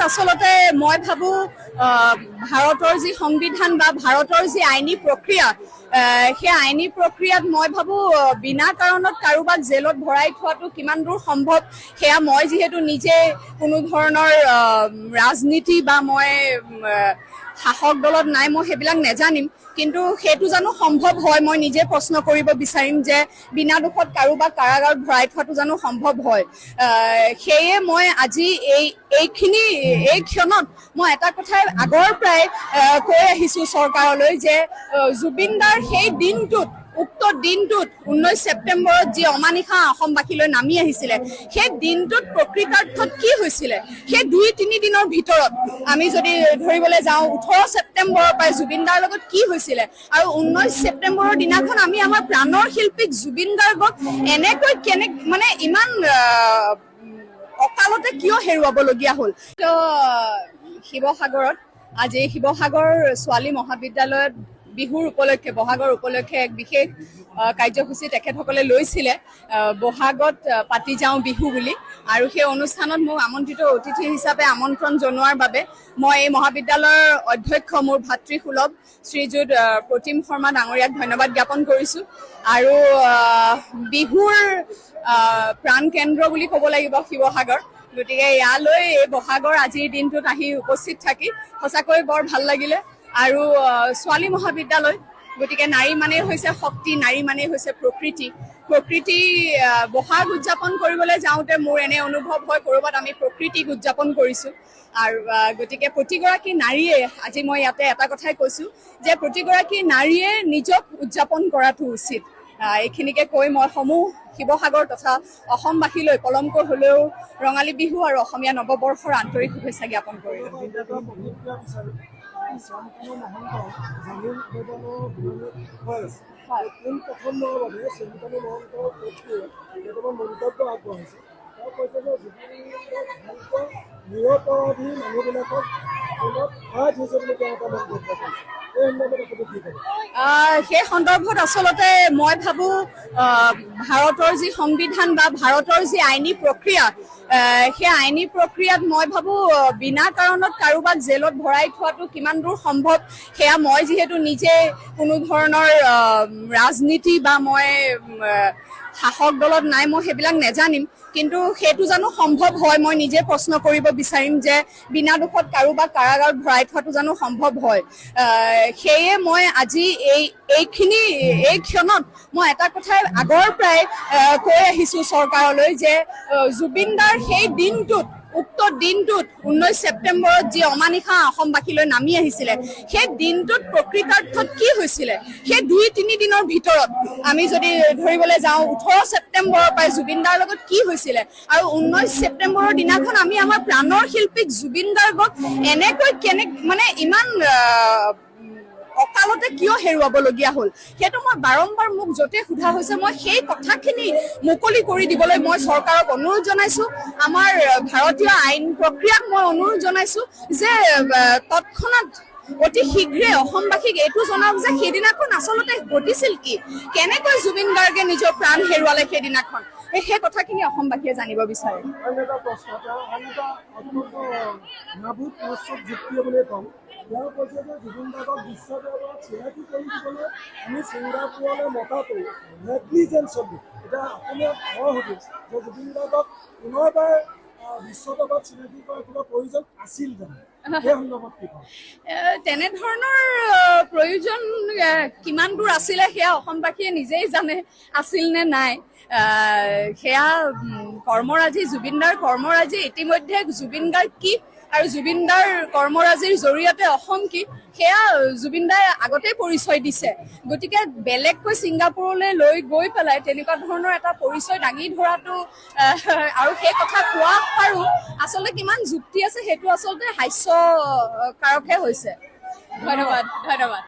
আচলতে মই ভাবো ভাৰতৰ যি সংবিধান বা ভাৰতৰ যি আইনী প্ৰক্ৰিয়া সেই আইনী প্ৰক্ৰিয়াত মই ভাবো বিনা কাৰণত কাৰোবাক জেলত ভৰাই থোৱাটো কিমান দূৰ সম্ভৱ সেয়া মই যিহেতু নিজে কোনো ধৰণৰ ৰাজনীতি বা মই শাসক দলত নাই মই সেইবিলাক নেজানিম কিন্তু সেইটো জানো সম্ভৱ হয় মই নিজে প্ৰশ্ন কৰিব বিচাৰিম যে বিনা দুখত কাৰোবাক কাৰাগাৰত ভৰাই থোৱাটো জানো সম্ভৱ হয় সেয়ে মই আজি এই ক্ষণত মই এটা কথা আগৰ প্ৰায় কৈ আহিছো চৰকাৰলৈ যে জুবিন দাৰ সেই দিনটোত উক্ত দিনটোত 19 ছেপ্টেম্বৰত যি অমানিশা অসমবাসীলৈ নামি আহিছিলে সেই দিনটোত প্ৰকৃতাৰ্থত কি হৈছিলে সেই 2-3 দিনৰ ভিতৰত আমি যদি ধৰিবলৈ যাওঁ 18 ছেপ্টেম্বৰৰ পৰাই জুবিন দাৰ লগত কি হৈছিলে আৰু 19 ছেপ্টেম্বৰৰ দিনাখন আমি আমাৰ প্ৰাণৰ শিল্পীক জুবিন গাৰ্গক এনেকৈ মানে ইমান অকালতে কিয় হেৰুৱাবলগীয়া হ'ল তো শিৱসাগৰত আজি শিৱসাগৰ ছোৱালী মহাবিদ্যালয়ত বিহুৰ উপলক্ষে বহাগৰ উপলক্ষে এক বিশেষ কাৰ্যসূচী তেখেতসকলে লৈছিলে বহাগত পাতি যাওঁ বিহু বুলি আৰু সেই অনুষ্ঠানত মোক আমন্ত্ৰিত অতিথি হিচাপে আমন্ত্ৰণ জনোৱাৰ বাবে মই এই মহাবিদ্যালয়ৰ অধ্যক্ষ মোৰ ভাতৃসুলভ শ্ৰীযুত প্ৰতিম শৰ্মা ডাঙৰীয়াক ধন্যবাদ জ্ঞাপন কৰিছোঁ আৰু বিহুৰ প্ৰাণ কেন্দ্ৰ বুলি ক'ব লাগিব শিৱসাগৰ গতিকে ইয়ালৈ এই বহাগৰ আজিৰ দিনটোত আহি উপস্থিত থাকি সঁচাকৈ বৰ ভাল লাগিলে আৰু ছোৱালী মহাবিদ্যালয় গতিকে নাৰী মানে হৈছে শক্তি নাৰী মানে হৈছে প্ৰকৃতি বহাগ উদযাপন কৰিবলৈ যাওঁতে মোৰ এনে অনুভৱ হয় ক'ৰবাত আমি প্ৰকৃতিক উদযাপন কৰিছোঁ আৰু গতিকে প্ৰতিগৰাকী নাৰীয়ে আজি মই ইয়াতে এটা কথাই কৈছোঁ যে প্ৰতিগৰাকী নাৰীয়ে নিজক উদযাপন কৰাটো উচিত এইখিনিকে কৈ মই সমূহ শিৱসাগৰ তথা অসমবাসীলৈ পলমকৈ হ'লেও ৰঙালী বিহু আৰু অসমীয়া নৱবৰ্ষৰ আন্তৰিক শুভেচ্ছা জ্ঞাপন কৰিলোঁ সেই সন্দৰ্ভত আচলতে মই ভাবো ভাৰতৰ যি সংবিধান বা ভাৰতৰ যি আইনী প্ৰক্ৰিয়া সেই আইনী প্ৰক্ৰিয়াত মই ভাবো বিনা কাৰণত কাৰোবাক জেলত ভৰাই থোৱাটো কিমান দূৰ সম্ভৱ সেয়া মই যিহেতু নিজে কোনো ধৰণৰ ৰাজনীতি বা মই শাসক দলত নাই মই সেইবিলাক নেজানিম কিন্তু সেইটো জানো সম্ভৱ হয় মই নিজে প্ৰশ্ন কৰিব বিচাৰিম যে বিনা দুখত কাৰোবাক কাৰাগাৰত ভৰাই থোৱাটো জানো সম্ভৱ হয় সেয়ে মই আজি এই ক্ষণত মই এটা কথা আগৰ প্ৰায় কৈ আহিছো চৰকাৰলৈ যে জুবিন দাৰ সেই দিনটোত উক্ত দিনটোত 19 ছেপ্টেম্বৰত যি অমানিশা অসমবাসীলৈ নামি আহিছিলে সেই দিনটোত প্ৰকৃতাৰ্থত কি হৈছিলে সেই 2-3 দিনৰ ভিতৰত আমি যদি ধৰিবলৈ যাওঁ 18 ছেপ্টেম্বৰৰ পৰাই জুবিন দাৰ লগত কি হৈছিলে আৰু 19 ছেপ্টেম্বৰৰ দিনাখন আমি আমাৰ প্ৰাণৰ শিল্পীক জুবিন গাৰ্গক এনেকৈ মানে ইমান অকালতে কিয় হেৰুৱাবলগীয়া হ'ল সেইটো মই বাৰম্বাৰ মোক য'তে সোধা হৈছে মই সেই কথাখিনি মুকলি কৰি দিবলৈ মই চৰকাৰক অনুৰোধ জনাইছোঁ আমাৰ ভাৰতীয় আইন প্ৰক্ৰিয়াক মই অনুৰোধ জনাইছোঁ যে তৎক্ষণাত অতি শীঘ্ৰে অসমবাসীক এইটো জনাওক যে সেইদিনাখন আচলতে ঘটিছিল কি কেনেকৈ জুবিন গাৰ্গে নিজৰ প্ৰাণ হেৰুৱালে সেইদিনাখন সেই কথাখিনি অসমবাসীয়ে জানিব বিচাৰে ইয়াৰ কৈছে যে জুবিন গাৰ্গক বিশ্বদৰবাৰত চিনাকি কৰি দিবলৈ আমি ছিংগাপুৰলৈ মতাটো নেগলিজেঞ্চ হ'ব এতিয়া আপোনাৰ মই সুধিম যে জুবিন গাৰ্গক পুনৰবাৰ বিশ্বদৰবাৰত চিনাকি কৰাৰ কিবা প্ৰয়োজন আছিল জানো সেই সন্দৰ্ভত কি কম তেনেধৰণৰ প্ৰয়োজন কিমান দূৰ আছিলে সেয়া অসমবাসীয়ে নিজেই জানে আছিল নে নাই সেয়া কৰ্মৰাজি জুবিন দাৰ কৰ্মৰাজি ইতিমধ্যে জুবিন গাৰ্গ কি আৰু জুবিন দাৰ কৰ্মৰাজিৰ জৰিয়তে অসম কি সেয়া জুবিন দাই আগতে পৰিচয় দিছে গতিকে বেলেগকৈ ছিংগাপুৰলৈ লৈ গৈ পেলাই তেনেকুৱা ধৰণৰ এটা পৰিচয় দাঙি ধৰাটো আৰু সেই কথা কোৱা পাৰো আচলতে কিমান যুক্তি আছে সেইটো আচলতে হাস্যকাৰকহে হৈছে ধন্যবাদ